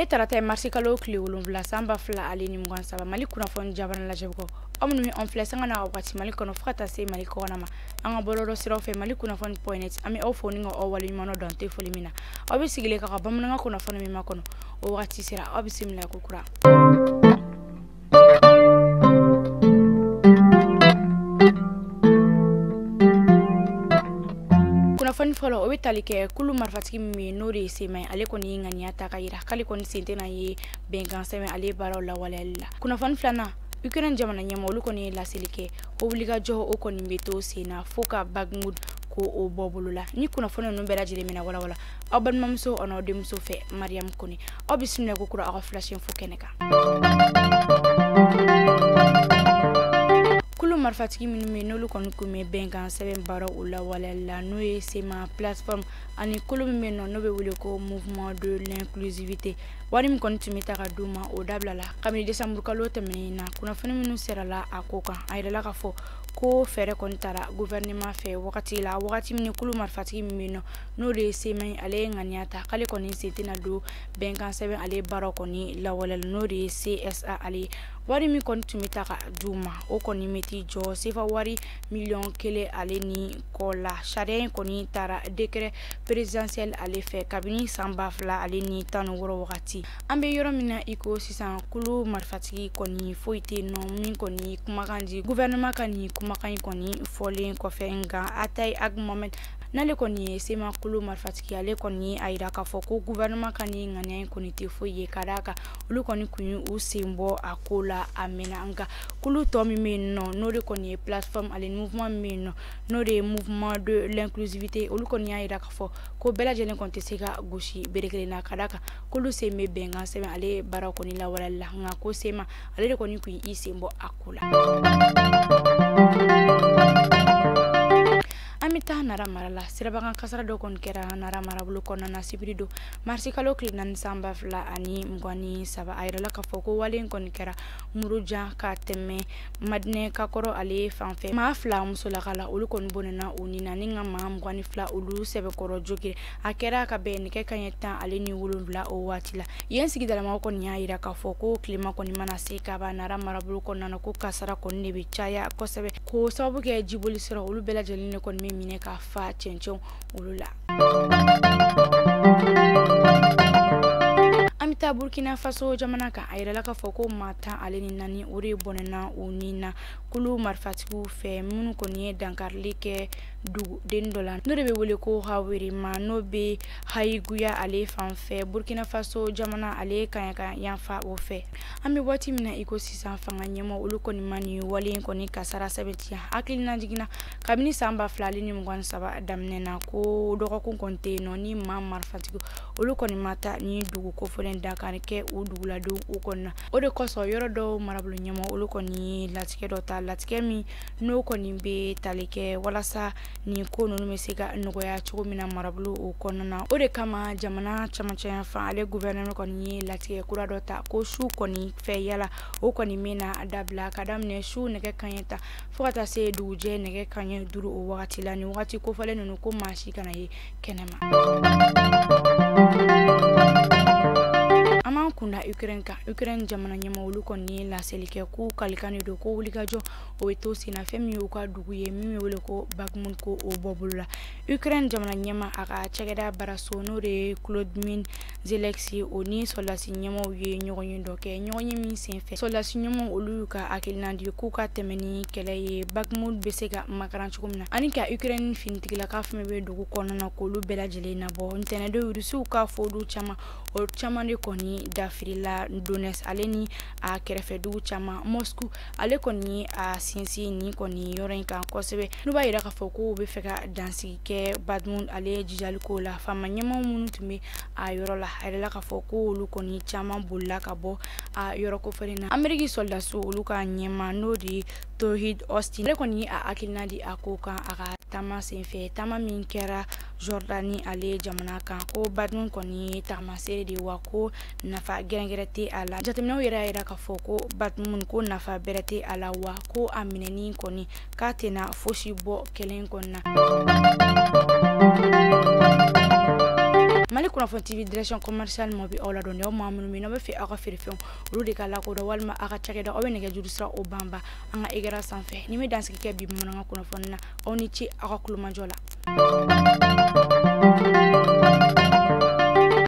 Bine tarata marsi kalo kile wolonwula samba fila ale ni mugan saba Mali kunnafoni jabana lajɛ bɔ aw minnu on filɛ sanga na wagati Mali kɔnɔ fo ka taa se Mali kɔkɔna ma an ka bɔlɔlɔ siraw fɛ Mali kunnafoni.net an bɛ aw fo ni ka aw waleɲuman dɔn tɛ foli min na aw bɛ sigilen ka bamanankan kunnafoni min ma kɔnɔ o wagati sera aw bɛ bisimila ko kura. Kunnafoni fɔlɔ o bɛ tali kɛ kulu marifatigi min n'o de ye Sema ye ale kɔni ye ŋaniya ta ka yira k'ale kɔni sen tɛna ye bɛnkan sɛbɛn ale baaraw lawaleyali la. Kunnafoni filanan Ukraine jamana ɲɛmɔgɔ olu kɔni ye laseli kɛ o wulikajɔ o kɔni bɛ to sen na fo ka Bakhmut ko o bɔ bolo la ni kunnafoni ninnu bɛɛ lajɛlen mina walawala aw balimamuso an'aw denmuso fɛ Mariam Kone aw bisimila ko kura aw ka flash info kɛnɛ kan. Kulu marifatigi minnu bɛ n'olu kɔni kun bɛ bɛnkan sɛbɛn baaraw o lawaleyali la n'o ye Sema plateforme ani kulu min bɛ yen nɔ n'o bɛ wele ko mouvement de l'inclusivité wari min kɔni tun bɛ ta ka d'u ma o dabila la kabini décembre kalo tɛmɛnen na kunnafoni minnu serala a ko kan a yirala ka fɔ ko fɛɛrɛ kɔni taara gouvernement fɛ wagati la wagati min kulu marifatigi min bɛ yen nɔ n'o de ye Sema ye ale ye ŋaniya ta k'ale kɔni sen tɛna don bɛnkan sɛbɛn ale baaraw kɔni lawaleyali n'o de ye CSA ale wari min kɔni tun bɛ ta ka d'u ma o kɔni bɛ t'i jɔ sefa wari $1,000,000 ale ni kɔ la sariya in kɔni taara décret présidentiel ale fɛ kabini san 2000 ale ni 16 wagati an bɛ yɔrɔ min na i ko sisan kulu marifatigi kɔni foyi tɛ yen nɔ min kɔni kumakan di gouvernement ka nin kumakan in kɔni fɔlen kɔfɛ nka Ataye Ag Mohamed n'ale kɔni ye Sema kulu marifatigi ale kɔni a yira k'a fɔ ko gouvernement ka nin ŋaniya in kɔni tɛ foyi ye ka d'a kan olu kɔni kun ye u sen bɔ a ko la a mɛnna nka kulu tɔ min bɛ yen nɔ n'o de kɔni ye plateforme ale mouvement min bɛ yen nɔ n'o de ye mouvement de l'inclusivité olu kɔni y'a yira k'a fɔ ko bɛɛ lajɛlen kɔni tɛ se ka gosi bere kelen na ka d'a kan k'olu sen bɛ bɛnkan sɛbɛn ale baaraw kɔni lawaleyali la nka ko Sema ale de kɔni kun y'i sen bɔ a ko la. An bɛ taa Nara mara la sirabakan kasara dɔ kɔni kɛra Nara marabolo kɔnɔna na sibiri don marisi kalo tile 4 san 2023 a yirala k'a fɔ ko wale in kɔni kɛra murujan ka tɛmɛ Madinɛ Kakɔrɔ ale fanfɛ maa 2 musolaka la olu kɔni bɔnɛna u ni na ni ka maa 22 olu sɛbɛkɔrɔ jogin a kɛra ka bɛn nɛgɛ kanɲɛ 10 ale ni 7 o waati la yen sigidalamaw kɔni y'a yira k'a fɔ ko tilema kɔni mana se ka ban Nara marabolo kɔnɔna na ko kasara kɔni de bɛ caya kosɛbɛ ko sababu kɛ jiboli sira olu bɛɛ lajɛlen de kɔni bɛ minɛ ka fa cɛncɛnw olu la. An bɛ taa Burkina Faso jamana kan a yirala k'a fɔ ko maa 10 ale ni 4 o de bɔnɛna u ni na kulu marifatigiw fɛ minnu kɔni ye dankarili kɛ duguden dɔ la n'o de bɛ wele ko Hawrima n'o bɛ Hayiguya ale fanfɛ Burkina Faso jamana ale kan ka yanfa o fɛ an bɛ waati min na i ko sisan fanga ɲɛmɔgɔ olu kɔni ma nin wale in kɔni kasara sɛbɛntiya hakilina jiginna kabini san 2023 daminɛ na ko dɔgɔkun kɔni tɛ yen nɔ ni maa marifatigi olu kɔni ma taa ni dugu kofɔlen Dakar kɛ u duguladenw u kɔni na o de kosɔn yɔrɔ dɔw marabolo ɲɛmɔgɔ olu kɔni ye latigɛ dɔ ta latigɛ min n'o kɔni bɛ tali kɛ walasa nin ko ninnu bɛ se ka nɔgɔya cogo min na marabolo o kɔnɔna na o de kama jamana camancɛ yanfan ale gouvernement kɔni ye latigɛ kura dɔ ta ko su kɔni fɛ yala o kɔni bɛ na dabila ka daminɛ su nɛgɛ kanɲɛ 10 fo ka taa se dugujɛ nɛgɛ kanɲɛ 5 o wagati la ni wagati kofɔlen ninnu ko maa si kana ye kɛnɛma. An m'an kunda Ukraine kan Ukraine jamana ɲɛmɔgɔ olu kɔni ye laseli kɛ k'u kalikan de don ko wulikajɔ o bɛ to sen na fɛn min y'u ka dugu ye min bɛ wele ko Bakhmut ko o bɔ bolo la Ukraine jamana ɲɛma a ka cakɛda baaraso n'o de ye Volodymyr Zelensky o ni sɔrɔdasi ɲɛmɔgɔw ye ɲɔgɔn ye dɔ kɛ ɲɔgɔn ye min senfɛ sɔrɔdasi ɲɛmɔgɔ olu y'u ka hakilina di k'u ka tɛmɛ ni kɛlɛ ye Bakhmut bɛ se ka makaran cogo min na ani ka Ukraine finitigilaka fɛn bɛ dugu kɔnɔna na k'olu bɛɛ lajɛlen nabɔ ntɛnɛndon Rusiw ka fɔdu caman o caman de kɔni dafirila Donetsk ale ni a kɛrɛfɛ dugu caman Moscou ale kɔni ye a sinsin ni kɔni yɔrɔ in kan kosɛbɛ n'u b'a yira k'a fɔ ko u bɛ fɛ ka dansigi kɛ Bakhmut ale jijali ko la fama ɲɛmɔgɔ minnu tun bɛ a yɔrɔ la a yirala k'a fɔ ko olu kɔni caman bolila ka bɔ a yɔrɔ kofɔlen na Ameriki sɔrɔdasiw olu ka ɲɛma n'o de ye Lloyd Austin ale kɔni ye a hakilina di a ko kan a ka taama senfɛ taama min kɛra Jordani ale jamana kan ko Bakhmut kɔni ye taamaseere de wa ko nafa gɛrɛngɛrɛ tɛ a la jateminɛw yɛrɛ y'a yira k'a fɔ ko Bakhmut ko nafa bɛrɛ tɛ a la wa ko a minɛni kɔni k'a tɛna fosi bɔ kɛlɛ in kɔnɔna. Mali kunnafoni TV direction commercial mo bi awla don yaw ma munu mi no be fi aka firfew olu de kala ko do walma aka cakeda o be nege juru sira o bamba anga igara sanfɛ ni mi dansi ke bi mo nga kunnafoni na oni ci aka kuluma jola